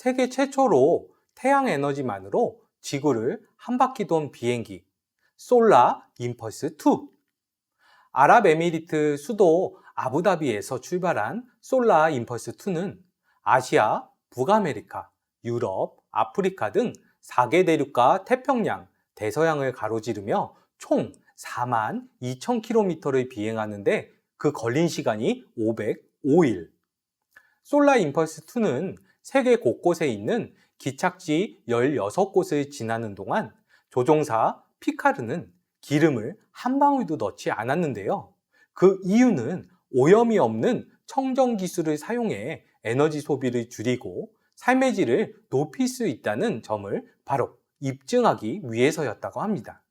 세계 최초로 태양 에너지만으로 지구를 한 바퀴 돈 비행기 솔라 임펄스 2. 아랍에미리트 수도 아부다비에서 출발한 솔라 임펄스 2는 아시아, 북아메리카, 유럽, 아프리카 등 4개 대륙과 태평양, 대서양을 가로지르며 총 4만 2,000km를 비행하는데 그 걸린 시간이 505일. 솔라 임펄스 2는 세계 곳곳에 있는 기착지 16곳을 지나는 동안 조종사 피카르는 기름을 한 방울도 넣지 않았는데요. 그 이유는 오염이 없는 청정 기술을 사용해 에너지 소비를 줄이고 삶의 질을 높일 수 있다는 점을 바로 입증하기 위해서였다고 합니다.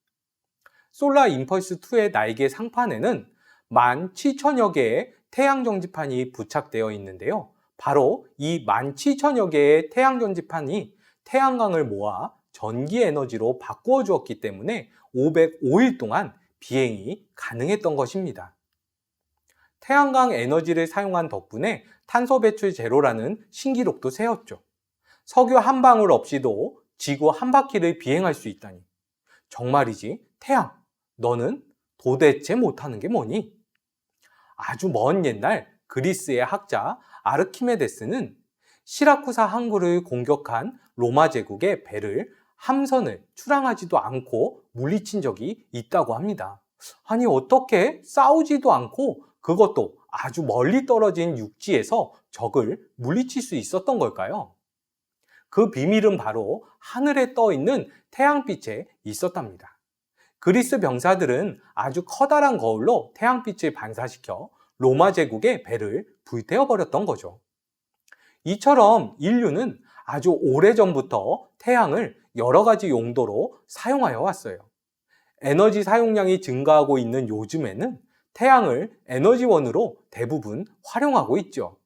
솔라 임펄스 2의 날개 상판에는 17,000여 개의 태양 전지판이 부착되어 있는데요. 바로 이 17,000여 개의 태양 전지판이 태양광을 모아 전기 에너지로 바꾸어 주었기 때문에 505일 동안 비행이 가능했던 것입니다. 태양광 에너지를 사용한 덕분에 탄소 배출 제로라는 신기록도 세웠죠. 석유 한 방울 없이도 지구 한 바퀴를 비행할 수 있다니. 정말이지, 태양, 너는 도대체 못하는 게 뭐니? 아주 먼 옛날 그리스의 학자 아르키메데스는 시라쿠사 항구를 공격한 로마 제국의 배를 함선을 출항하지도 않고 물리친 적이 있다고 합니다. 아니, 어떻게 싸우지도 않고 그것도 아주 멀리 떨어진 육지에서 적을 물리칠 수 있었던 걸까요? 그 비밀은 바로 하늘에 떠 있는 태양빛에 있었답니다. 그리스 병사들은 아주 커다란 거울로 태양빛을 반사시켜 로마 제국의 배를 불태워 버렸던 거죠. 이처럼 인류는 아주 오래전부터 태양을 여러 가지 용도로 사용하여 왔어요. 에너지 사용량이 증가하고 있는 요즘에는 태양을 에너지원으로 대부분 활용하고 있죠.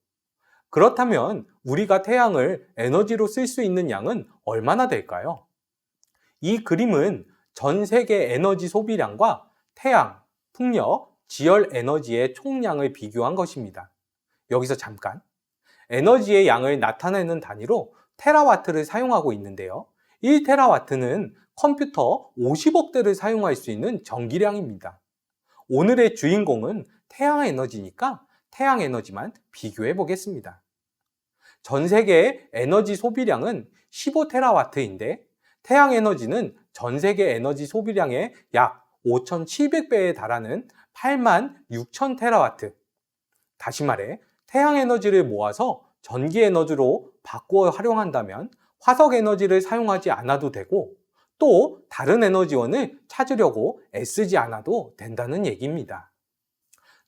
그렇다면 우리가 태양을 에너지로 쓸 수 있는 양은 얼마나 될까요? 이 그림은 전 세계 에너지 소비량과 태양, 풍력, 지열 에너지의 총량을 비교한 것입니다. 여기서 잠깐, 에너지의 양을 나타내는 단위로 테라와트를 사용하고 있는데요. 1테라와트는 컴퓨터 50억 대를 사용할 수 있는 전기량입니다. 오늘의 주인공은 태양 에너지니까 태양 에너지만 비교해 보겠습니다. 전 세계의 에너지 소비량은 15테라와트인데 태양 에너지는 전 세계 에너지 소비량의 약 5,700배에 달하는 86,000테라와트. 다시 말해 태양 에너지를 모아서 전기 에너지로 바꾸어 활용한다면 화석 에너지를 사용하지 않아도 되고 또 다른 에너지원을 찾으려고 애쓰지 않아도 된다는 얘기입니다.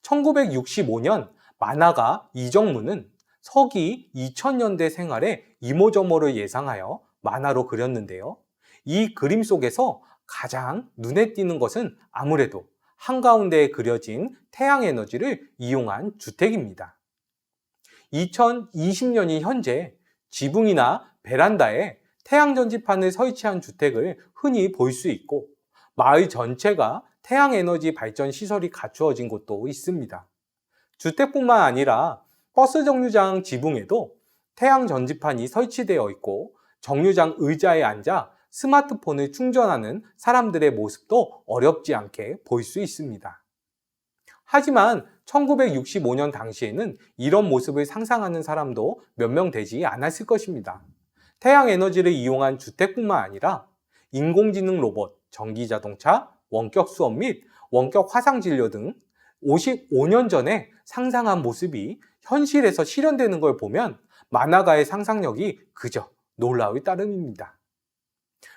1965년 만화가 이정무는 서기 2000년대 생활의 이모저모를 예상하여 만화로 그렸는데요. 이 그림 속에서 가장 눈에 띄는 것은 아무래도 한가운데에 그려진 태양 에너지를 이용한 주택입니다. 2020년이 현재 지붕이나 베란다에 태양 전지판을 설치한 주택을 흔히 볼 수 있고 마을 전체가 태양 에너지 발전 시설이 갖추어진 곳도 있습니다. 주택뿐만 아니라 버스 정류장 지붕에도 태양 전지판이 설치되어 있고 정류장 의자에 앉아 스마트폰을 충전하는 사람들의 모습도 어렵지 않게 볼 수 있습니다. 하지만 1965년 당시에는 이런 모습을 상상하는 사람도 몇 명 되지 않았을 것입니다. 태양 에너지를 이용한 주택뿐만 아니라 인공지능 로봇, 전기자동차, 원격 수업 및 원격 화상진료 등 55년 전에 상상한 모습이 현실에서 실현되는 걸 보면 만화가의 상상력이 그저 놀라울 따름입니다.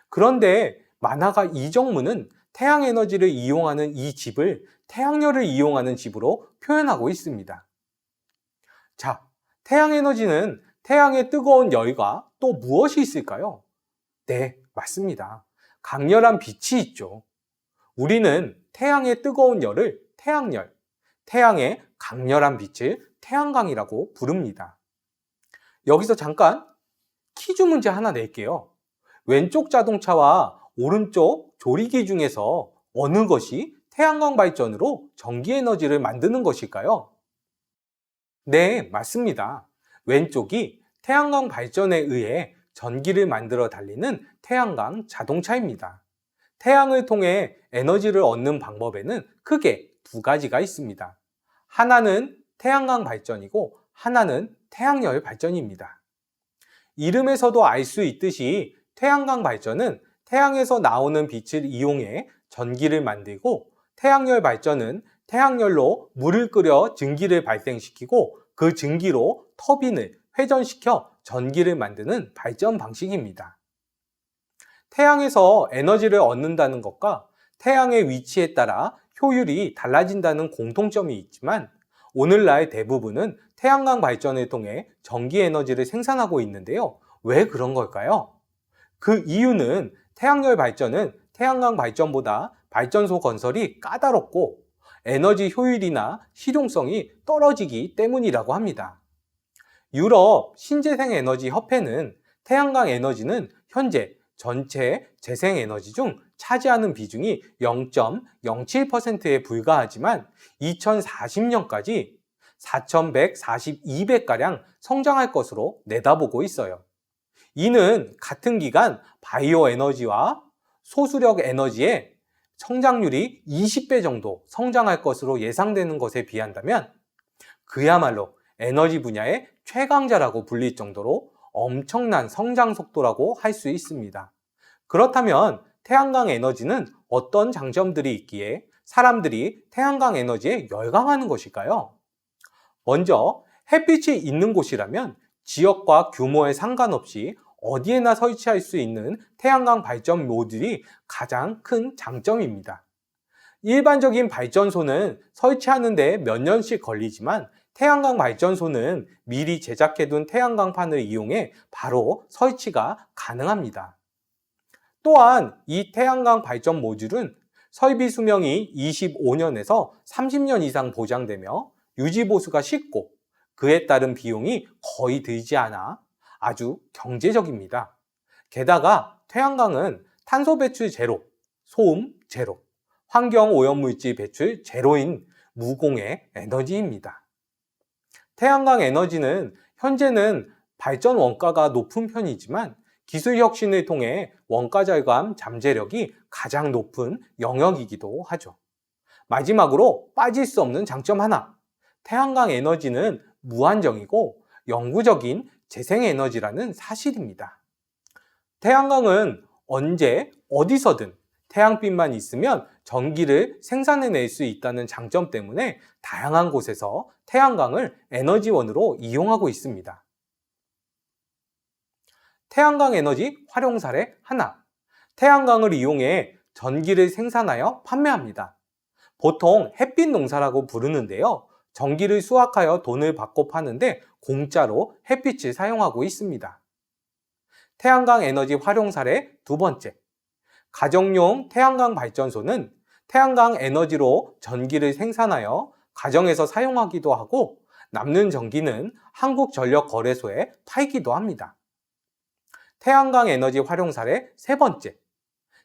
그런데 만화가 이정무는 태양 에너지를 이용하는 이 집을 태양열을 이용하는 집으로 표현하고 있습니다. 자, 태양 에너지는 태양의 뜨거운 열과 또 무엇이 있을까요? 네, 맞습니다. 강렬한 빛이 있죠. 우리는 태양의 뜨거운 열을 태양열, 태양의 강렬한 빛을 태양광이라고 부릅니다. 여기서 잠깐 퀴즈 문제 하나 낼게요. 왼쪽 자동차와 오른쪽 조리기 중에서 어느 것이 태양광 발전으로 전기 에너지를 만드는 것일까요? 네, 맞습니다. 왼쪽이 태양광 발전에 의해 전기를 만들어 달리는 태양광 자동차입니다. 태양을 통해 에너지를 얻는 방법에는 크게 두 가지가 있습니다. 하나는 태양광 발전이고 하나는 태양열 발전입니다. 이름에서도 알 수 있듯이 태양광 발전은 태양에서 나오는 빛을 이용해 전기를 만들고, 태양열 발전은 태양열로 물을 끓여 증기를 발생시키고 그 증기로 터빈을 회전시켜 전기를 만드는 발전 방식입니다. 태양에서 에너지를 얻는다는 것과 태양의 위치에 따라 효율이 달라진다는 공통점이 있지만, 오늘날 대부분은 태양광 발전을 통해 전기 에너지를 생산하고 있는데요. 왜 그런 걸까요? 그 이유는 태양열 발전은 태양광 발전보다 발전소 건설이 까다롭고 에너지 효율이나 실용성이 떨어지기 때문이라고 합니다. 유럽 신재생에너지 협회는 태양광 에너지는 현재 전체 재생에너지 중 차지하는 비중이 0.07%에 불과하지만 2040년까지 4,142배가량 성장할 것으로 내다보고 있어요. 이는 같은 기간 바이오 에너지와 소수력 에너지의 성장률이 20배 정도 성장할 것으로 예상되는 것에 비한다면 그야말로 에너지 분야의 최강자라고 불릴 정도로 엄청난 성장 속도라고 할 수 있습니다. 그렇다면 태양광 에너지는 어떤 장점들이 있기에 사람들이 태양광 에너지에 열광하는 것일까요? 먼저 햇빛이 있는 곳이라면 지역과 규모에 상관없이 어디에나 설치할 수 있는 태양광 발전 모듈이 가장 큰 장점입니다. 일반적인 발전소는 설치하는 데 몇 년씩 걸리지만 태양광 발전소는 미리 제작해둔 태양광판을 이용해 바로 설치가 가능합니다. 또한 이 태양광 발전 모듈은 설비 수명이 25년에서 30년 이상 보장되며 유지 보수가 쉽고 그에 따른 비용이 거의 들지 않아 아주 경제적입니다. 게다가 태양광은 탄소 배출 제로, 소음 제로, 환경 오염물질 배출 제로인 무공해 에너지입니다. 태양광 에너지는 현재는 발전 원가가 높은 편이지만 기술 혁신을 통해 원가 절감 잠재력이 가장 높은 영역이기도 하죠. 마지막으로 빠질 수 없는 장점 하나, 태양광 에너지는 무한정이고 영구적인 재생에너지라는 사실입니다. 태양광은 언제 어디서든 태양빛만 있으면 전기를 생산해낼 수 있다는 장점 때문에 다양한 곳에서 태양광을 에너지원으로 이용하고 있습니다. 태양광 에너지 활용 사례 하나, 태양광을 이용해 전기를 생산하여 판매합니다. 보통 햇빛 농사라고 부르는데요. 전기를 수확하여 돈을 받고 파는데 공짜로 햇빛을 사용하고 있습니다. 태양광 에너지 활용 사례 두 번째, 가정용 태양광 발전소는 태양광 에너지로 전기를 생산하여 가정에서 사용하기도 하고 남는 전기는 한국전력거래소에 팔기도 합니다. 태양광 에너지 활용 사례 세 번째,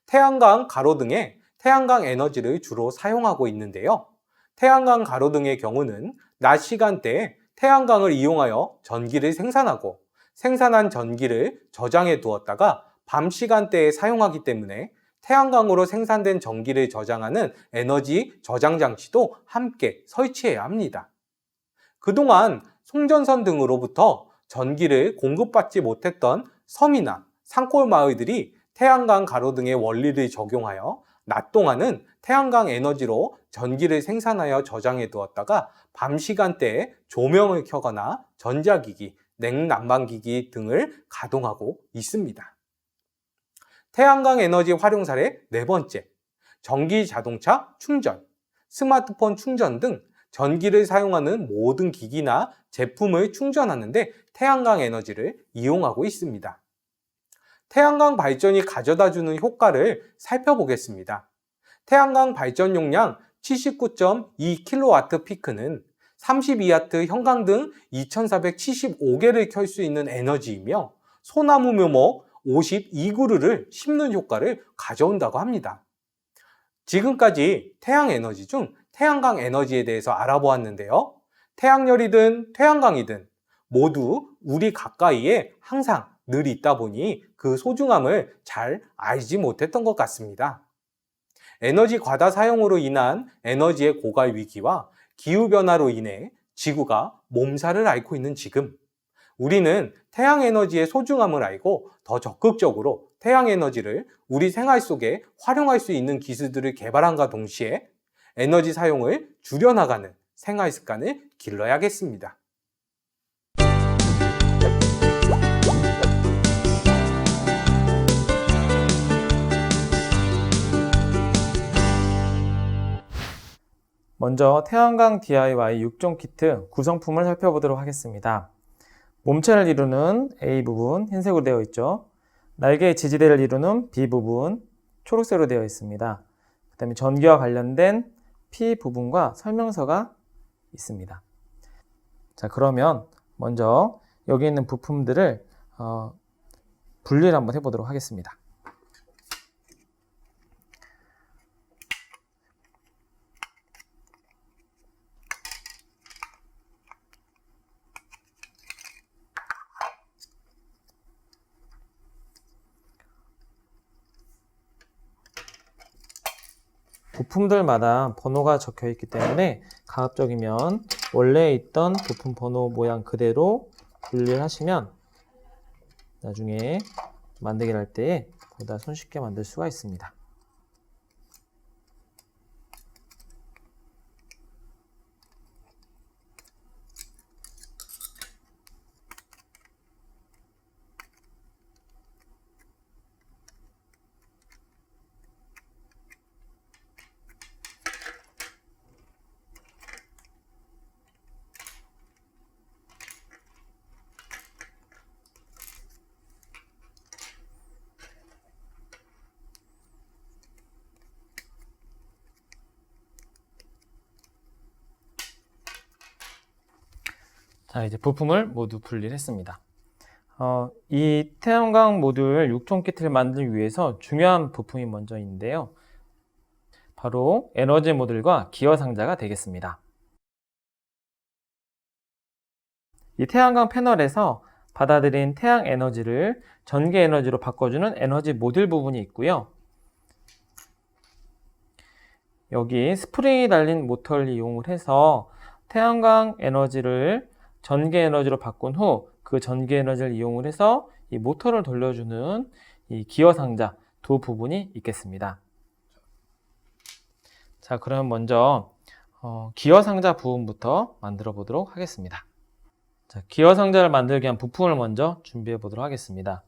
태양광 가로등에 태양광 에너지를 주로 사용하고 있는데요. 태양광 가로등의 경우는 낮 시간대에 태양광을 이용하여 전기를 생산하고 생산한 전기를 저장해 두었다가 밤 시간대에 사용하기 때문에 태양광으로 생산된 전기를 저장하는 에너지 저장 장치도 함께 설치해야 합니다. 그동안 송전선 등으로부터 전기를 공급받지 못했던 섬이나 산골 마을들이 태양광 가로등의 원리를 적용하여 낮 동안은 태양광 에너지로 전기를 생산하여 저장해 두었다가 밤 시간대에 조명을 켜거나 전자기기, 냉난방기기 등을 가동하고 있습니다. 태양광 에너지 활용 사례 네 번째, 전기 자동차 충전, 스마트폰 충전 등 전기를 사용하는 모든 기기나 제품을 충전하는데 태양광 에너지를 이용하고 있습니다. 태양광 발전이 가져다주는 효과를 살펴보겠습니다. 태양광 발전 용량 79.2kW 피크는 32W 형광등 2475개를 켤 수 있는 에너지이며 소나무 묘목 52그루를 심는 효과를 가져온다고 합니다. 지금까지 태양에너지 중 태양광 에너지에 대해서 알아보았는데요. 태양열이든 태양광이든 모두 우리 가까이에 항상 늘 있다 보니 그 소중함을 잘 알지 못했던 것 같습니다. 에너지 과다 사용으로 인한 에너지의 고갈 위기와 기후변화로 인해 지구가 몸살을 앓고 있는 지금, 우리는 태양 에너지의 소중함을 알고 더 적극적으로 태양 에너지를 우리 생활 속에 활용할 수 있는 기술들을 개발함과 동시에 에너지 사용을 줄여나가는 생활 습관을 길러야겠습니다. 먼저 태양광 DIY 6종 키트 구성품을 살펴보도록 하겠습니다. 몸체를 이루는 A 부분 흰색으로 되어 있죠. 날개의 지지대를 이루는 B 부분 초록색으로 되어 있습니다. 그 다음에 전기와 관련된 P 부분과 설명서가 있습니다. 자, 그러면 먼저 여기 있는 부품들을 분리를 한번 해보도록 하겠습니다. 부품들마다 번호가 적혀 있기 때문에 가급적이면 원래 있던 부품 번호 모양 그대로 분리를 하시면 나중에 만들기를 할 때 보다 손쉽게 만들 수가 있습니다. 자, 이제 부품을 모두 분리를 했습니다. 이 태양광 모듈 6종 키트를 만들기 위해서 중요한 부품이 먼저 있는데요. 바로 에너지 모듈과 기어 상자가 되겠습니다. 이 태양광 패널에서 받아들인 태양 에너지를 전기 에너지로 바꿔주는 에너지 모듈 부분이 있고요. 여기 스프링이 달린 모터를 이용을 해서 태양광 에너지를 전기 에너지로 바꾼 후 그 전기 에너지를 이용을 해서 이 모터를 돌려주는 이 기어 상자 두 부분이 있겠습니다. 자, 그럼 먼저 기어 상자 부분부터 만들어 보도록 하겠습니다. 자, 기어 상자를 만들기 위한 부품을 먼저 준비해 보도록 하겠습니다.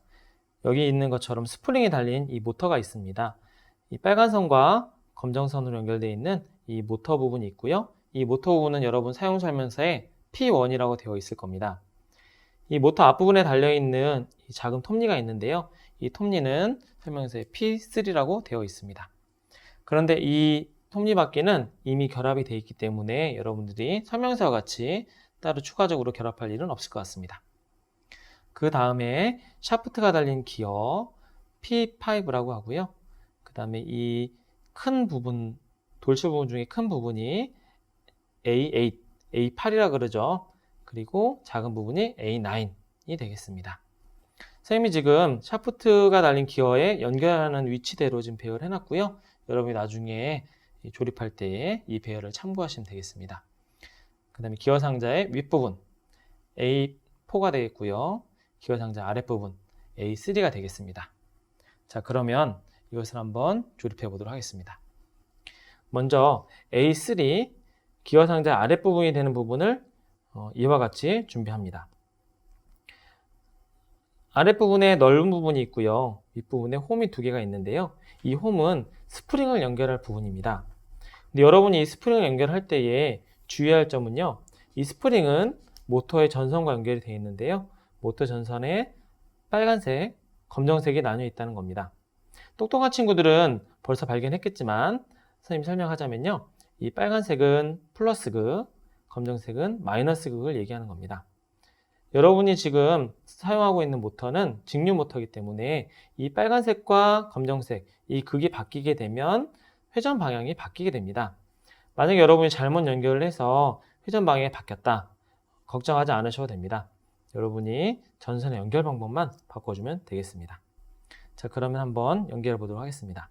여기 있는 것처럼 스프링이 달린 이 모터가 있습니다. 이 빨간 선과 검정 선으로 연결되어 있는 이 모터 부분이 있고요. 이 모터 부분은 여러분 사용 설명서에 P1이라고 되어 있을 겁니다. 이 모터 앞부분에 달려있는 이 작은 톱니가 있는데요. 이 톱니는 설명서에 P3라고 되어 있습니다. 그런데 이 톱니바퀴는 이미 결합이 되어 있기 때문에 여러분들이 설명서와 같이 따로 추가적으로 결합할 일은 없을 것 같습니다. 그 다음에 샤프트가 달린 기어 P5라고 하고요. 그 다음에 이 큰 부분, 돌출 부분 중에 큰 부분이 A8, A8이라 그러죠. 그리고 작은 부분이 A9이 되겠습니다. 선생님이 지금 샤프트가 달린 기어에 연결하는 위치대로 지금 배열을 해놨고요. 여러분이 나중에 조립할 때 이 배열을 참고하시면 되겠습니다. 그 다음에 기어 상자의 윗부분 A4가 되겠고요. 기어 상자 아랫부분 A3가 되겠습니다. 자, 그러면 이것을 한번 조립해 보도록 하겠습니다. 먼저 A3 기어 상자 아랫부분이 되는 부분을 이와 같이 준비합니다. 아랫부분에 넓은 부분이 있고요. 윗부분에 홈이 두 개가 있는데요. 이 홈은 스프링을 연결할 부분입니다. 근데 여러분이 이 스프링을 연결할 때에 주의할 점은요. 이 스프링은 모터의 전선과 연결이 되어 있는데요. 모터 전선에 빨간색, 검정색이 나뉘어 있다는 겁니다. 똑똑한 친구들은 벌써 발견했겠지만 선생님이 설명하자면요. 이 빨간색은 플러스 극, 검정색은 마이너스 극을 얘기하는 겁니다. 여러분이 지금 사용하고 있는 모터는 직류 모터이기 때문에 이 빨간색과 검정색, 이 극이 바뀌게 되면 회전 방향이 바뀌게 됩니다. 만약에 여러분이 잘못 연결을 해서 회전 방향이 바뀌었다. 걱정하지 않으셔도 됩니다. 여러분이 전선의 연결 방법만 바꿔주면 되겠습니다. 자, 그러면 한번 연결해 보도록 하겠습니다.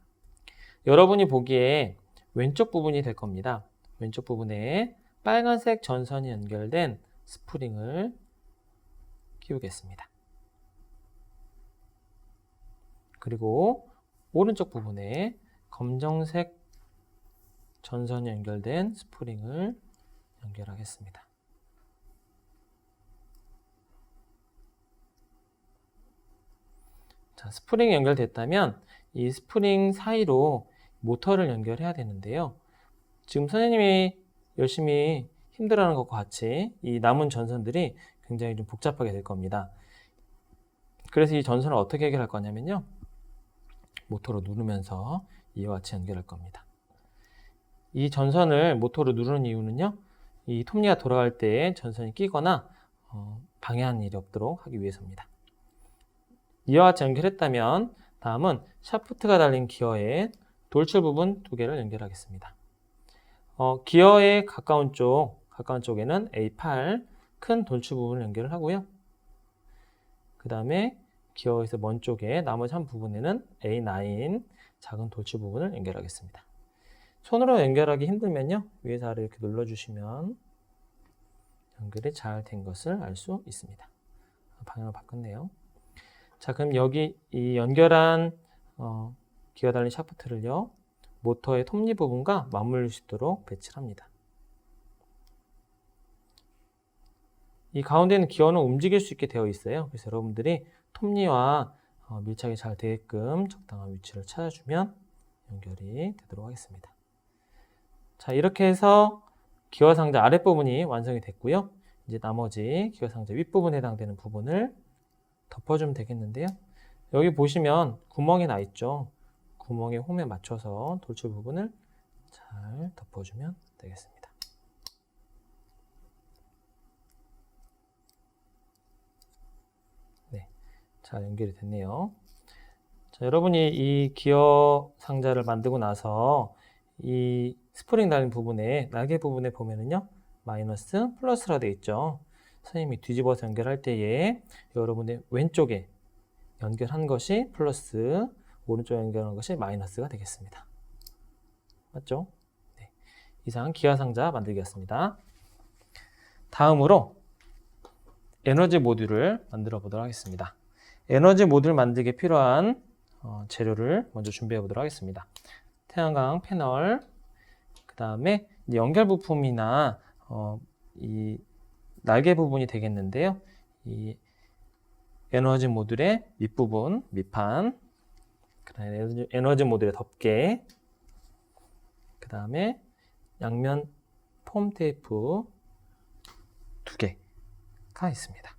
여러분이 보기에 왼쪽 부분이 될 겁니다. 왼쪽 부분에 빨간색 전선이 연결된 스프링을 끼우겠습니다. 그리고 오른쪽 부분에 검정색 전선이 연결된 스프링을 연결하겠습니다. 자, 스프링이 연결됐다면 이 스프링 사이로 모터를 연결해야 되는데요. 지금 선생님이 열심히 힘들어하는 것과 같이 이 남은 전선들이 굉장히 좀 복잡하게 될 겁니다. 그래서 이 전선을 어떻게 해결할 거냐면요. 모터로 누르면서 이와 같이 연결할 겁니다. 이 전선을 모터로 누르는 이유는요. 이 톱니가 돌아갈 때 전선이 끼거나 방해하는 일이 없도록 하기 위해서입니다. 이와 같이 연결했다면 다음은 샤프트가 달린 기어의 돌출 부분 두 개를 연결하겠습니다. 기어에 가까운 쪽에는 A8 큰 돌출 부분을 연결을 하고요. 그 다음에 기어에서 먼 쪽에 나머지 한 부분에는 A9 작은 돌출 부분을 연결하겠습니다. 손으로 연결하기 힘들면요. 위에서 아래 이렇게 눌러주시면 연결이 잘 된 것을 알 수 있습니다. 방향을 바꿨네요. 자, 그럼 여기 이 연결한 기어 달린 샤프트를요. 모터의 톱니 부분과 맞물릴 수 있도록 배치를 합니다. 이 가운데는 기어는 움직일 수 있게 되어 있어요. 그래서 여러분들이 톱니와 밀착이 잘 되게끔 적당한 위치를 찾아주면 연결이 되도록 하겠습니다. 자, 이렇게 해서 기어 상자 아랫부분이 완성이 됐고요. 이제 나머지 기어 상자 윗부분에 해당되는 부분을 덮어주면 되겠는데요. 여기 보시면 구멍이 나 있죠. 구멍의 홈에 맞춰서 돌출 부분을 잘 덮어주면 되겠습니다. 네, 잘 연결이 됐네요. 자, 여러분이 이 기어 상자를 만들고 나서 이 스프링 달린 부분에 날개 부분에 보면은요 마이너스 플러스라 되어 있죠. 선생님이 뒤집어서 연결할 때에 여러분의 왼쪽에 연결한 것이 플러스, 오른쪽에 연결한 것이 마이너스가 되겠습니다. 맞죠? 네. 이상 기어 상자 만들기였습니다. 다음으로 에너지 모듈을 만들어 보도록 하겠습니다. 에너지 모듈 만들기에 필요한 재료를 먼저 준비해 보도록 하겠습니다. 태양광 패널, 그 다음에 연결 부품이나 이 날개 부분이 되겠는데요. 이 에너지 모듈의 밑부분, 밑판, 그 다음에 에너지 모듈의 덮개, 그 다음에 양면 폼 테이프 두 개가 있습니다.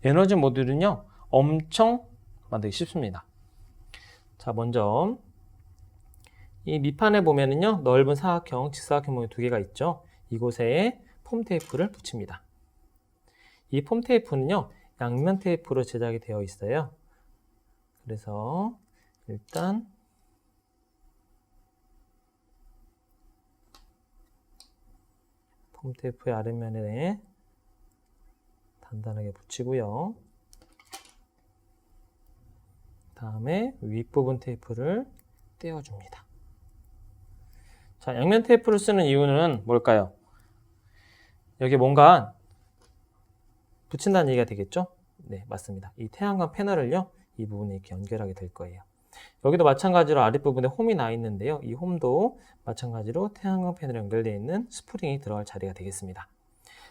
에너지 모듈은요, 엄청 만들기 쉽습니다. 자, 먼저 이 밑판에 보면은요, 넓은 사각형, 직사각형 모양 두 개가 있죠. 이곳에 폼 테이프를 붙입니다. 이 폼 테이프는요, 양면 테이프로 제작이 되어 있어요. 그래서 일단 폼 테이프의 아랫면에 단단하게 붙이고요. 다음에 윗부분 테이프를 떼어줍니다. 자, 양면 테이프를 쓰는 이유는 뭘까요? 여기 뭔가 붙인다는 얘기가 되겠죠? 네, 맞습니다. 이 태양광 패널을요, 이 부분에 이렇게 연결하게 될 거예요. 여기도 마찬가지로 아랫부분에 홈이 나 있는데요. 이 홈도 마찬가지로 태양광 패널에 연결되어 있는 스프링이 들어갈 자리가 되겠습니다.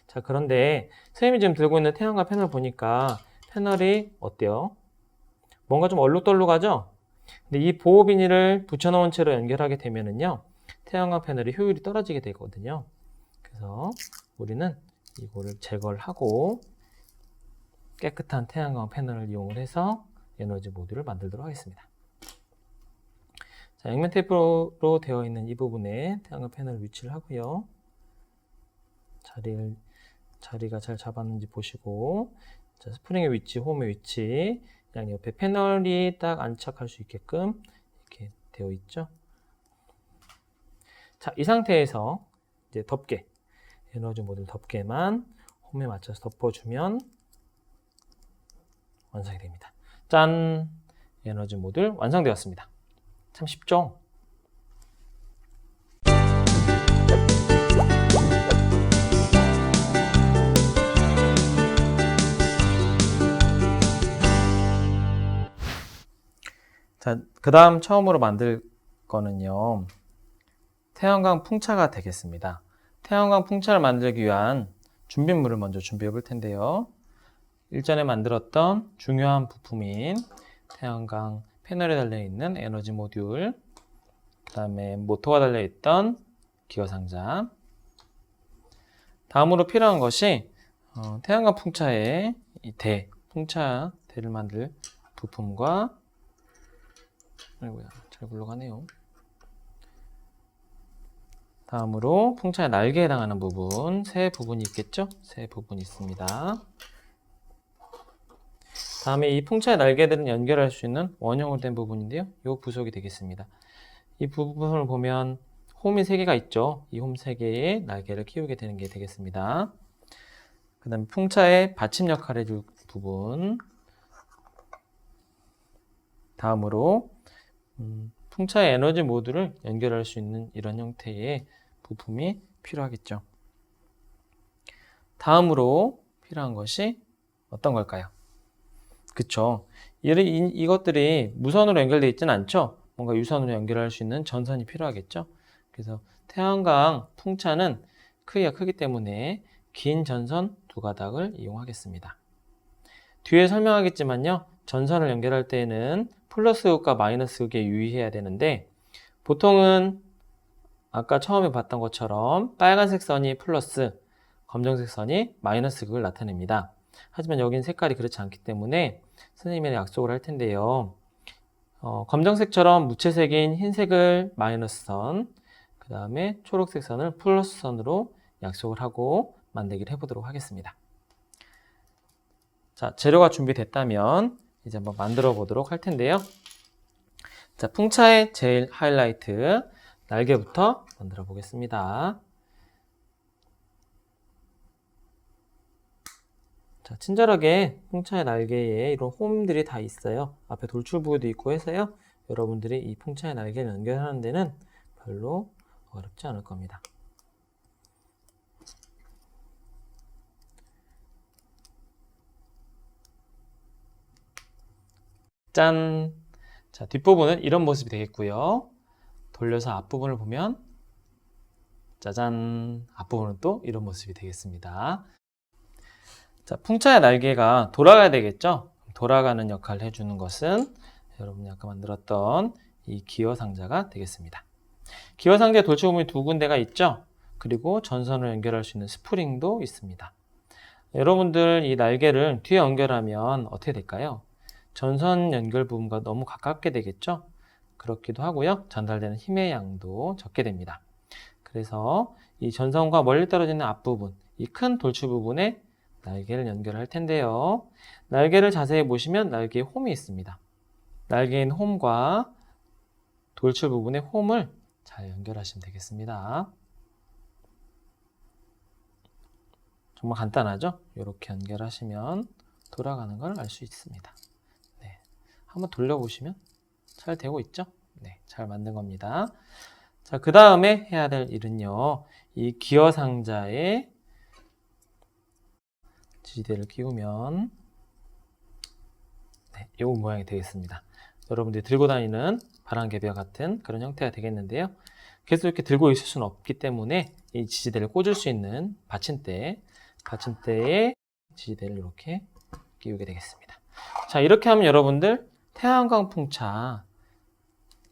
자, 그런데 선생님이 지금 들고 있는 태양광 패널 보니까 패널이 어때요? 뭔가 좀 얼룩덜룩하죠? 근데 이 보호 비닐을 붙여놓은 채로 연결하게 되면은요, 태양광 패널의 효율이 떨어지게 되거든요. 그래서 우리는 이거를 제거를 하고 깨끗한 태양광 패널을 이용을 해서 에너지 모듈을 만들도록 하겠습니다. 자, 양면 테이프로 되어 있는 이 부분에 태양광 패널을 위치를 하고요. 자리가 잘 잡았는지 보시고, 자, 스프링의 위치, 홈의 위치, 양 옆에 패널이 딱 안착할 수 있게끔 이렇게 되어 있죠. 자, 이 상태에서 이제 덮개, 에너지 모듈 덮개만 홈에 맞춰서 덮어주면 완성이 됩니다. 짠! 에너지 모듈 완성되었습니다. 참 쉽죠? 자, 그 다음 처음으로 만들 거는요, 태양광 풍차가 되겠습니다. 태양광 풍차를 만들기 위한 준비물을 먼저 준비해 볼 텐데요. 일전에 만들었던 중요한 부품인 태양광 패널에 달려있는 에너지 모듈, 그 다음에 모터가 달려있던 기어 상자, 다음으로 필요한 것이 태양광 풍차의 이 풍차 대를 만들 부품과, 아이고야, 잘 굴러가네요. 다음으로 풍차의 날개에 해당하는 부분, 세 부분이 있겠죠? 세 부분이 있습니다. 다음에 이 풍차의 날개들은 연결할 수 있는 원형으로 된 부분인데요. 이 부속이 되겠습니다. 이 부분을 보면 홈이 3개가 있죠. 이 홈 3개의 날개를 키우게 되는 게 되겠습니다. 그 다음에 풍차의 받침 역할을 해줄 부분, 다음으로 풍차의 에너지 모듈을 연결할 수 있는 이런 형태의 부품이 필요하겠죠. 다음으로 필요한 것이 어떤 걸까요? 그쵸. 이것들이 무선으로 연결되어 있지는 않죠. 뭔가 유선으로 연결할 수 있는 전선이 필요하겠죠. 그래서 태양광 풍차는 크기가 크기 때문에 긴 전선 2가닥을 이용하겠습니다. 뒤에 설명하겠지만요. 전선을 연결할 때에는 플러스 극과 마이너스 극에 유의해야 되는데, 보통은 아까 처음에 봤던 것처럼 빨간색 선이 플러스, 검정색 선이 마이너스 극을 나타냅니다. 하지만 여긴 색깔이 그렇지 않기 때문에 선생님이 약속을 할 텐데요. 검정색처럼 무채색인 흰색을 마이너스 선, 그 다음에 초록색 선을 플러스 선으로 약속을 하고 만들기를 해보도록 하겠습니다. 자, 재료가 준비됐다면 이제 한번 만들어 보도록 할 텐데요. 자, 풍차의 제일 하이라이트, 날개부터 만들어 보겠습니다. 자, 친절하게 풍차의 날개에 이런 홈들이 다 있어요. 앞에 돌출부도 있고 해서요. 여러분들이 이 풍차의 날개를 연결하는 데는 별로 어렵지 않을 겁니다. 짠! 자, 뒷부분은 이런 모습이 되겠고요. 돌려서 앞부분을 보면 짜잔! 앞부분은 또 이런 모습이 되겠습니다. 자, 풍차의 날개가 돌아가야 되겠죠? 돌아가는 역할을 해주는 것은 여러분이 아까 만들었던 이 기어 상자가 되겠습니다. 기어 상자에 돌출 부분이 2군데가 있죠? 그리고 전선을 연결할 수 있는 스프링도 있습니다. 여러분들 이 날개를 뒤에 연결하면 어떻게 될까요? 전선 연결 부분과 너무 가깝게 되겠죠? 그렇기도 하고요. 전달되는 힘의 양도 적게 됩니다. 그래서 이 전선과 멀리 떨어지는 앞부분, 이 큰 돌출 부분에 날개를 연결할 텐데요. 날개를 자세히 보시면 날개에 홈이 있습니다. 날개인 홈과 돌출 부분의 홈을 잘 연결하시면 되겠습니다. 정말 간단하죠? 이렇게 연결하시면 돌아가는 걸 알 수 있습니다. 네, 한번 돌려보시면 잘 되고 있죠? 네, 잘 만든 겁니다. 자, 그 다음에 해야 될 일은요, 이 기어 상자에 지지대를 끼우면 네, 이 모양이 되겠습니다. 여러분들이 들고 다니는 바람개비와 같은 그런 형태가 되겠는데요. 계속 이렇게 들고 있을 수는 없기 때문에 이 지지대를 꽂을 수 있는 받침대에 지지대를 이렇게 끼우게 되겠습니다. 자, 이렇게 하면 여러분들 태양광 풍차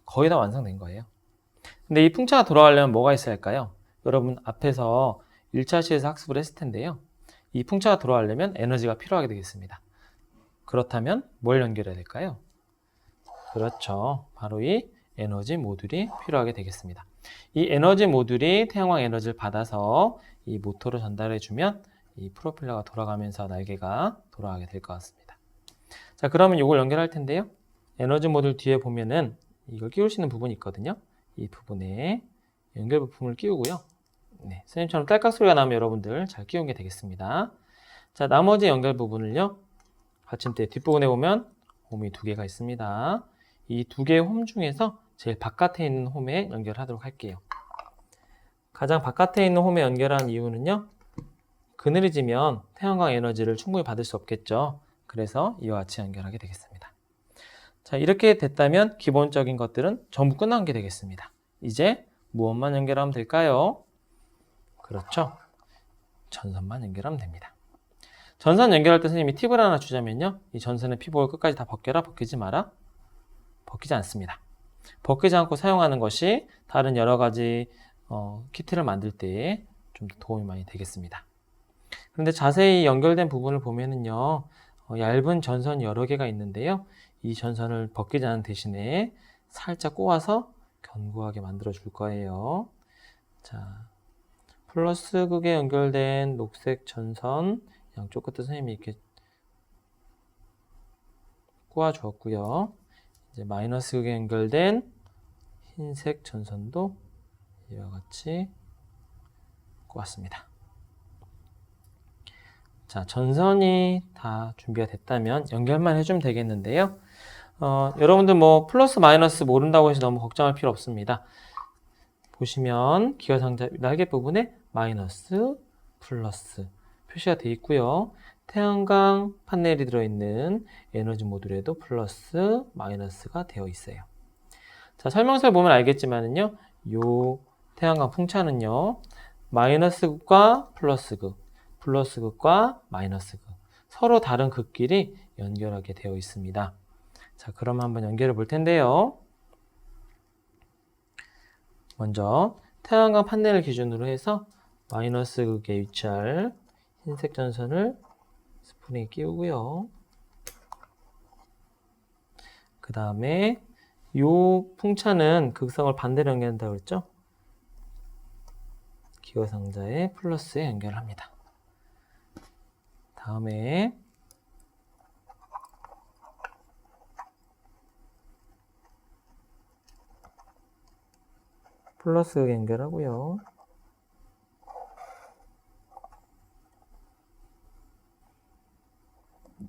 거의 다 완성된 거예요. 근데 이 풍차가 돌아가려면 뭐가 있어야 할까요? 여러분 앞에서 1차 시에서 학습을 했을 텐데요. 이 풍차가 돌아가려면 에너지가 필요하게 되겠습니다. 그렇다면 뭘 연결해야 될까요? 그렇죠. 바로 이 에너지 모듈이 필요하게 되겠습니다. 이 에너지 모듈이 태양광 에너지를 받아서 이 모터로 전달해주면 이 프로펠러가 돌아가면서 날개가 돌아가게 될 것 같습니다. 자, 그러면 이걸 연결할 텐데요. 에너지 모듈 뒤에 보면은 이걸 끼울 수 있는 부분이 있거든요. 이 부분에 연결 부품을 끼우고요. 네, 선생님처럼 딸깍 소리가 나면 여러분들 잘 끼운 게 되겠습니다. 자, 나머지 연결 부분을요, 받침대 뒷부분에 보면 홈이 2개가 있습니다. 이 2개의 홈 중에서 제일 바깥에 있는 홈에 연결하도록 할게요. 가장 바깥에 있는 홈에 연결한 이유는요, 그늘이 지면 태양광 에너지를 충분히 받을 수 없겠죠. 그래서 이와 같이 연결하게 되겠습니다. 자, 이렇게 됐다면 기본적인 것들은 전부 끝난 게 되겠습니다. 이제 무엇만 연결하면 될까요? 그렇죠. 전선만 연결하면 됩니다. 전선 연결할 때 선생님이 팁을 하나 주자면요, 이 전선의 피복을 끝까지 다 벗겨라, 벗기지 마라? 벗기지 않습니다. 벗기지 않고 사용하는 것이 다른 여러 가지 키트를 만들 때 좀 더 도움이 많이 되겠습니다. 그런데 자세히 연결된 부분을 보면은요, 얇은 전선 여러 개가 있는데요, 이 전선을 벗기지 않은 대신에 살짝 꼬아서 견고하게 만들어 줄 거예요. 자, 플러스 극에 연결된 녹색 전선 양쪽 끝도 선생님이 이렇게 꼬아 주었고요. 이제 마이너스 극에 연결된 흰색 전선도 이와 같이 꼬았습니다. 자, 전선이 다 준비가 됐다면 연결만 해주면 되겠는데요. 여러분들 뭐 플러스 마이너스 모른다고 해서 너무 걱정할 필요 없습니다. 보시면 기어상자 날개 부분에 마이너스, 플러스 표시가 되어 있고요. 태양광 판넬이 들어있는 에너지 모듈에도 플러스, 마이너스가 되어 있어요. 자, 설명서를 보면 알겠지만은요, 요 태양광 풍차는요, 마이너스 극과 플러스 극, 플러스 극과 마이너스 극, 서로 다른 극끼리 연결하게 되어 있습니다. 자, 그럼 한번 연결해 볼 텐데요. 먼저 태양광 판넬을 기준으로 해서 마이너스 극에 위치할 흰색 전선을 스프링에 끼우고요. 그 다음에 이 풍차는 극성을 반대로 연결한다고 했죠? 기어상자의 플러스에 연결합니다. 다음에 플러스 극에 연결하고요.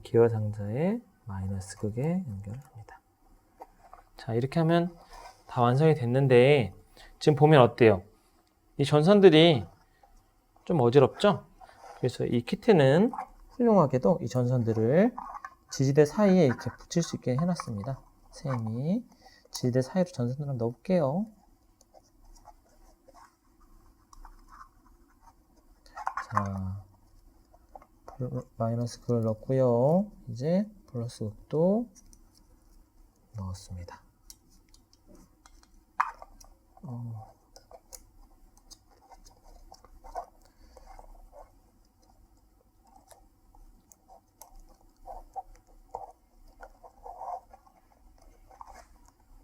기어상자의 마이너스 극에 연결합니다. 자, 이렇게 하면 다 완성이 됐는데 지금 보면 어때요? 이 전선들이 좀 어지럽죠? 그래서 이 키트는 훌륭하게도 이 전선들을 지지대 사이에 이렇게 붙일 수 있게 해놨습니다. 선생님이 지지대 사이로 전선을 한번 넣어볼게요. 자, 마이너스 극을 넣고요. 이제 플러스 극도 넣었습니다.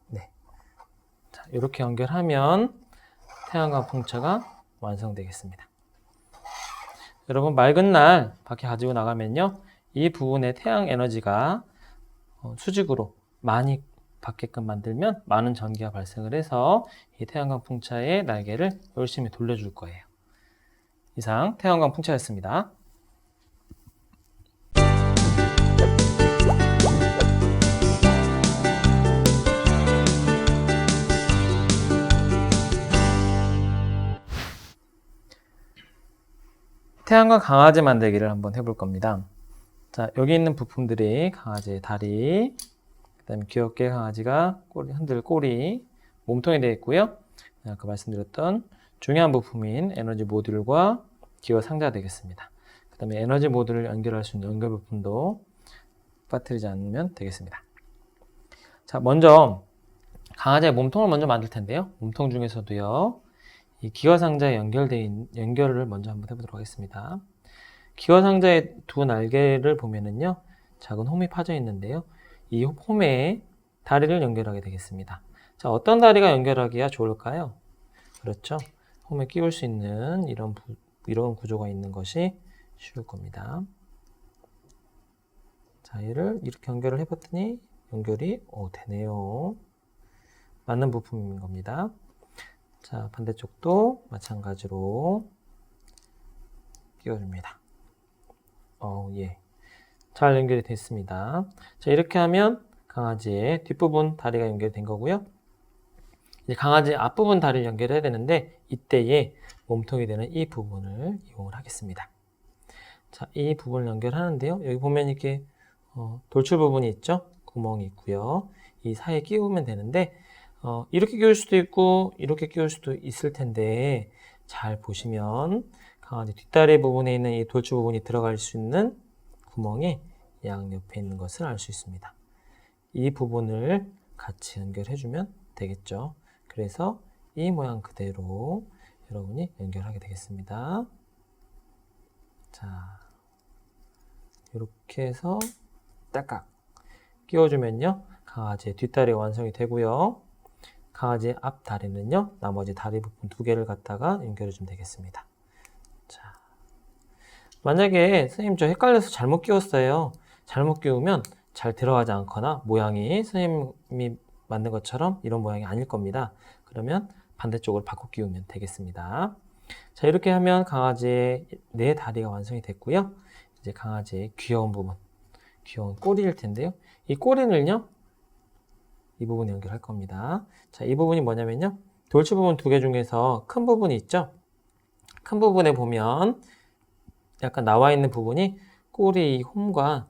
네. 자, 이렇게 연결하면 태양광 풍차가 완성되겠습니다. 여러분, 맑은 날 밖에 가지고 나가면요, 이 부분에 태양 에너지가 수직으로 많이 받게끔 만들면 많은 전기가 발생을 해서 이 태양광 풍차의 날개를 열심히 돌려줄 거예요. 이상 태양광 풍차였습니다. 태양광 강아지 만들기를 한번 해볼 겁니다. 자, 여기 있는 부품들이 강아지의 다리, 그 다음에 귀엽게 강아지가 흔들 꼬리, 몸통이 되어 있고요. 아까 말씀드렸던 중요한 부품인 에너지 모듈과 기어 상자가 되겠습니다. 그 다음에 에너지 모듈을 연결할 수 있는 연결 부품도 빠뜨리지 않으면 되겠습니다. 자, 먼저 강아지의 몸통을 먼저 만들 텐데요. 몸통 중에서도요, 이 기어 상자에 연결을 먼저 한번 해보도록 하겠습니다. 기어 상자의 두 날개를 보면은요, 작은 홈이 파져 있는데요. 이 홈에 다리를 연결하게 되겠습니다. 자, 어떤 다리가 연결하기가 좋을까요? 그렇죠. 홈에 끼울 수 있는 이런 구조가 있는 것이 쉬울 겁니다. 자, 얘를 이렇게 연결을 해봤더니 연결이 되네요. 맞는 부품인 겁니다. 자, 반대쪽도 마찬가지로 끼워줍니다. 예. 잘 연결이 됐습니다. 자, 이렇게 하면 강아지의 뒷부분 다리가 연결된 거고요. 이제 강아지 앞부분 다리를 연결해야 되는데 이때에 몸통이 되는 이 부분을 이용을 하겠습니다. 자, 이 부분을 연결하는데요. 여기 보면 이렇게 돌출 부분이 있죠? 구멍이 있고요. 이 사이에 끼우면 되는데 이렇게 끼울 수도 있고 이렇게 끼울 수도 있을 텐데 잘 보시면 강아지 뒷다리 부분에 있는 이 돌출 부분이 들어갈 수 있는 구멍이 양옆에 있는 것을 알 수 있습니다. 이 부분을 같이 연결해주면 되겠죠. 그래서 이 모양 그대로 여러분이 연결하게 되겠습니다. 자, 이렇게 해서 딱딱 끼워주면요. 강아지의 뒷다리가 완성이 되고요. 강아지의 앞다리는요. 나머지 다리 부분 2개를 갖다가 연결해주면 되겠습니다. 자, 만약에 선생님 저 헷갈려서 잘못 끼웠어요. 잘못 끼우면 잘 들어가지 않거나 모양이 선생님이 만든 것처럼 이런 모양이 아닐 겁니다. 그러면 반대쪽으로 바꿔 끼우면 되겠습니다. 자, 이렇게 하면 강아지의 4다리가 완성이 됐고요. 이제 강아지의 귀여운 부분, 귀여운 꼬리일 텐데요. 이 꼬리는요, 이 부분 연결할 겁니다. 자, 이 부분이 뭐냐면요. 돌출 부분 2개 중에서 큰 부분이 있죠. 큰 부분에 보면 약간 나와 있는 부분이 꼬리 홈과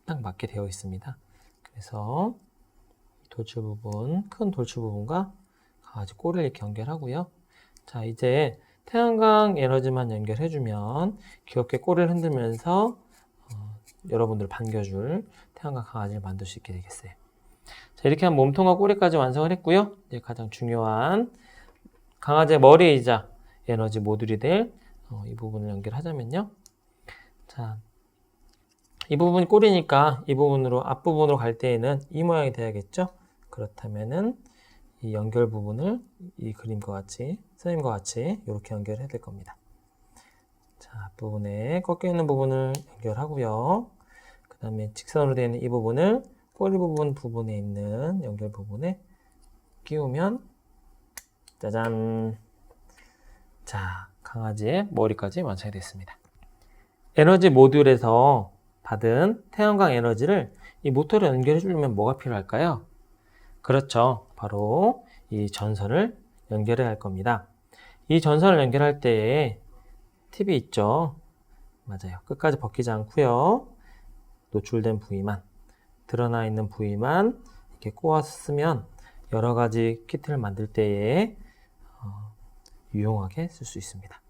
딱 맞게 되어 있습니다. 그래서 돌출 부분, 큰 돌출 부분과 강아지 꼬리를 이렇게 연결하고요. 자, 이제 태양광 에너지만 연결해주면 귀엽게 꼬리를 흔들면서 여러분들 반겨줄 태양광 강아지를 만들 수 있게 되겠어요. 자, 이렇게 하면 몸통과 꼬리까지 완성을 했고요. 이제 가장 중요한 강아지의 머리이자 에너지 모듈이 될 이 부분을 연결하자면요. 자, 이 부분이 꼬리니까 이 부분으로 앞부분으로 갈 때에는 이 모양이 돼야겠죠. 그렇다면은 이 연결 부분을 이 그림과 같이 선생님과 같이 이렇게 연결해야 될 겁니다. 자, 앞부분에 꺾여 있는 부분을 연결하고요. 그 다음에 직선으로 되어 있는 이 부분을 꼬리 부분에 있는 연결 부분에 끼우면 짜잔! 자, 강아지의 머리까지 완성이 됐습니다. 에너지 모듈에서 받은 태양광 에너지를 이 모터로 연결해 주려면 뭐가 필요할까요? 그렇죠. 바로 이 전선을 연결해야 할 겁니다. 이 전선을 연결할 때에 팁이 있죠. 맞아요. 끝까지 벗기지 않고요. 노출된 부위만, 드러나 있는 부위만 이렇게 꼬아서 쓰면 여러 가지 키트를 만들 때에 유용하게 쓸 수 있습니다.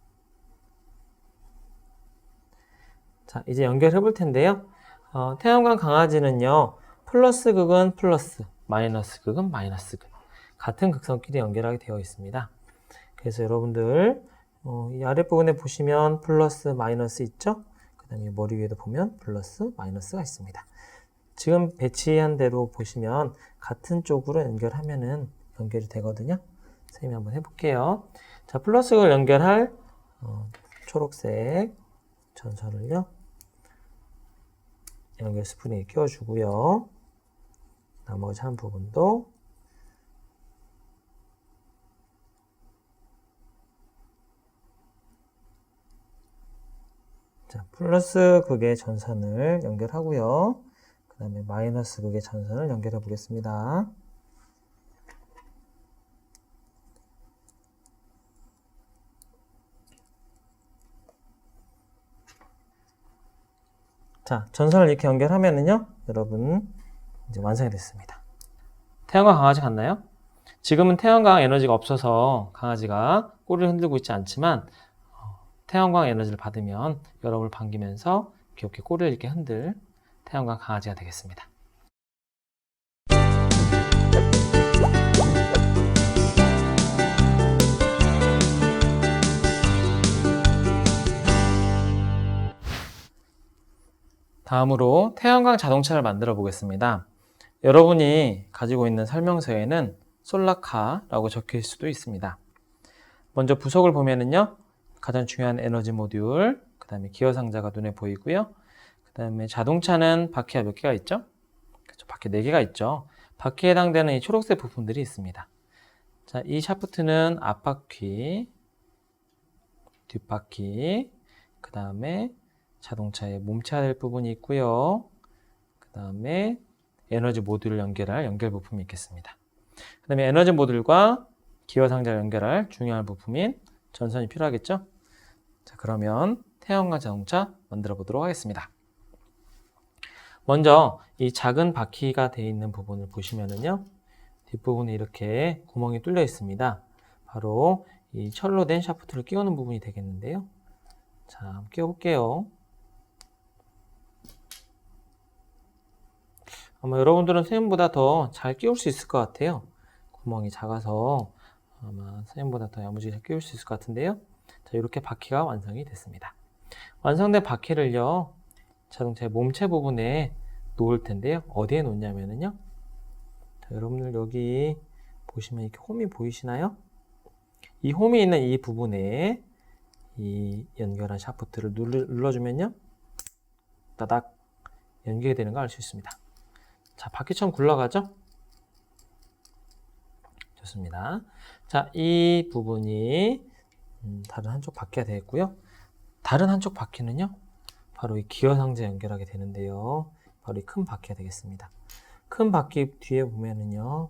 자, 이제 연결해 볼 텐데요. 태양광 강아지는요, 플러스 극은 플러스, 마이너스 극은 마이너스 극. 같은 극선끼리 연결하게 되어 있습니다. 그래서 여러분들, 이 아랫부분에 보시면 플러스, 마이너스 있죠? 그 다음에 머리 위에도 보면 플러스, 마이너스가 있습니다. 지금 배치한 대로 보시면 같은 쪽으로 연결하면은 연결이 되거든요. 선생님이 한번 해볼게요. 자, 플러스를 연결할 초록색 전선을요. 연결 스프링에 끼워주고요. 나머지 한 부분도 자, 플러스 극의 전선을 연결하고요. 그 다음에 마이너스 극의 전선을 연결해 보겠습니다. 자, 전선을 이렇게 연결하면은요, 여러분, 이제 완성이 됐습니다. 태양광 강아지 같나요? 지금은 태양광 에너지가 없어서 강아지가 꼬리를 흔들고 있지 않지만, 태양광 에너지를 받으면 여러분을 반기면서 귀엽게 꼬리를 이렇게 흔들 태양광 강아지가 되겠습니다. 다음으로 태양광 자동차를 만들어 보겠습니다. 여러분이 가지고 있는 설명서에는 솔라카라고 적혀 있을 수도 있습니다. 먼저 부속을 보면은요, 가장 중요한 에너지 모듈, 그 다음에 기어 상자가 눈에 보이고요. 그 다음에 자동차는 바퀴가 몇 개가 있죠? 그렇죠, 바퀴 4개가 있죠. 바퀴에 해당되는 이 초록색 부품들이 있습니다. 자, 이 샤프트는 앞바퀴, 뒷바퀴, 그 다음에 자동차에 몸체가 될 부분이 있고요. 그 다음에 에너지 모듈을 연결할 연결 부품이 있겠습니다. 그 다음에 에너지 모듈과 기어 상자를 연결할 중요한 부품인 전선이 필요하겠죠? 자, 그러면 태양광 자동차 만들어 보도록 하겠습니다. 먼저 이 작은 바퀴가 되어 있는 부분을 보시면은요, 뒷부분에 이렇게 구멍이 뚫려 있습니다. 바로 이 철로 된 샤프트를 끼우는 부분이 되겠는데요. 자, 한번 끼워볼게요. 아마 여러분들은 선생님보다 더 잘 끼울 수 있을 것 같아요. 구멍이 작아서 아마 선생님보다 더 야무지게 끼울 수 있을 것 같은데요. 자, 이렇게 바퀴가 완성이 됐습니다. 완성된 바퀴를요, 자동차의 몸체 부분에 놓을 텐데요. 어디에 놓냐면요. 자, 여러분들 여기 보시면 이렇게 홈이 보이시나요? 이 홈이 있는 이 부분에 이 연결한 샤프트를 눌러주면요. 따닥 연결이 되는 걸 알 수 있습니다. 자, 바퀴처럼 굴러가죠? 좋습니다. 자, 이 부분이 다른 한쪽 바퀴가 되겠고요. 다른 한쪽 바퀴는요. 바로 이 기어 상자에 연결하게 되는데요. 바로 이 큰 바퀴가 되겠습니다. 큰 바퀴 뒤에 보면은요.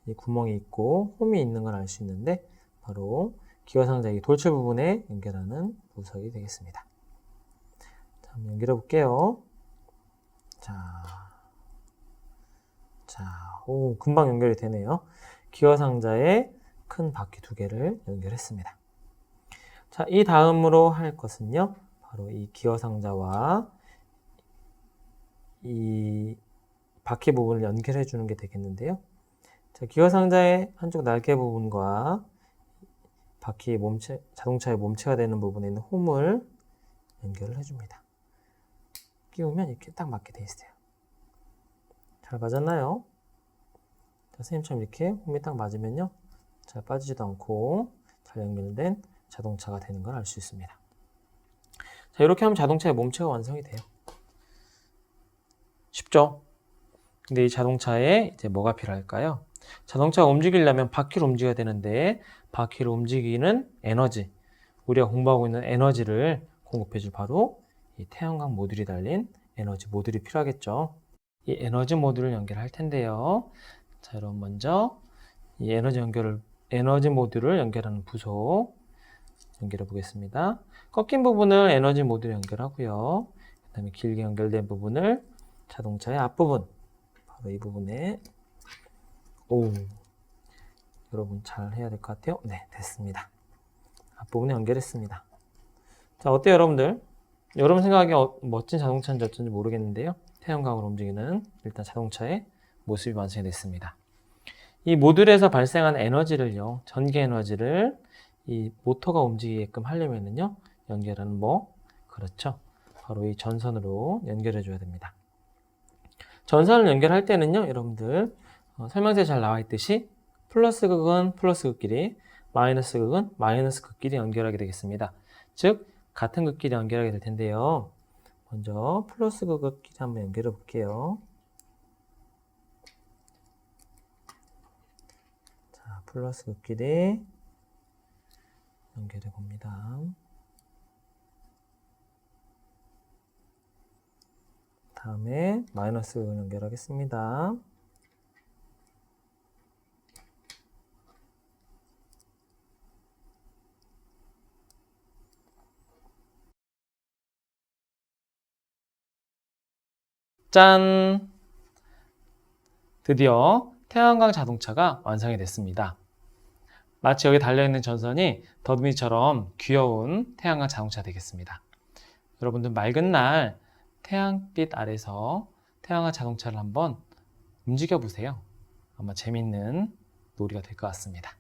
이 구멍이 있고 홈이 있는 걸 알 수 있는데 바로 기어 상자의 돌출 부분에 연결하는 부석이 되겠습니다. 자, 한번 연결해 볼게요. 오, 금방 연결이 되네요. 기어 상자에 큰 바퀴 두 개를 연결했습니다. 자, 이 다음으로 할 것은요. 바로 이 기어 상자와 이 바퀴 부분을 연결해 주는 게 되겠는데요. 자, 기어 상자의 한쪽 날개 부분과 바퀴 몸체, 자동차의 몸체가 되는 부분에 있는 홈을 연결을 해줍니다. 끼우면 이렇게 딱 맞게 돼 있어요. 잘 맞았나요? 자, 선생님처럼 이렇게 홈이 딱 맞으면요. 잘 빠지지도 않고 잘 연결된 자동차가 되는 걸 알 수 있습니다. 자, 이렇게 하면 자동차의 몸체가 완성이 돼요. 쉽죠? 근데 이 자동차에 이제 뭐가 필요할까요? 자동차가 움직이려면 바퀴를 움직여야 되는데 바퀴를 움직이는 에너지, 우리가 공부하고 있는 에너지를 공급해줄 바로 이 태양광 모듈이 달린 에너지 모듈이 필요하겠죠. 이 에너지 모듈을 연결할 텐데요. 자, 여러분 먼저 이 에너지 모듈을 연결하는 부속 연결해 보겠습니다. 꺾인 부분을 에너지 모듈에 연결하고요. 그 다음에 길게 연결된 부분을 자동차의 앞부분, 바로 이 부분에, 여러분 잘 해야 될 것 같아요. 네, 됐습니다. 앞부분에 연결했습니다. 자, 어때요, 여러분들? 여러분 생각에 멋진 자동차인지 어쩐지 모르겠는데요. 태양광으로 움직이는 일단 자동차의 모습이 완성이 됐습니다. 이 모듈에서 발생한 에너지를요, 전기 에너지를 이 모터가 움직이게끔 하려면은요, 연결하는 그렇죠. 바로 이 전선으로 연결해 줘야 됩니다. 전선을 연결할 때는요, 여러분들, 설명서에 잘 나와 있듯이 플러스 극은 플러스 극끼리, 마이너스 극은 마이너스 극끼리 연결하게 되겠습니다. 즉, 같은 극끼리 연결하게 될 텐데요. 먼저 플러스 극끼리 한번 연결해 볼게요. 자, 플러스 극끼리 연결해 봅니다. 다음에 마이너스 극을 연결하겠습니다. 짠! 드디어 태양광 자동차가 완성이 됐습니다. 마치 여기 달려있는 전선이 더듬이처럼 귀여운 태양광 자동차 되겠습니다. 여러분들 맑은 날 태양빛 아래서 태양광 자동차를 한번 움직여 보세요. 아마 재밌는 놀이가 될 것 같습니다.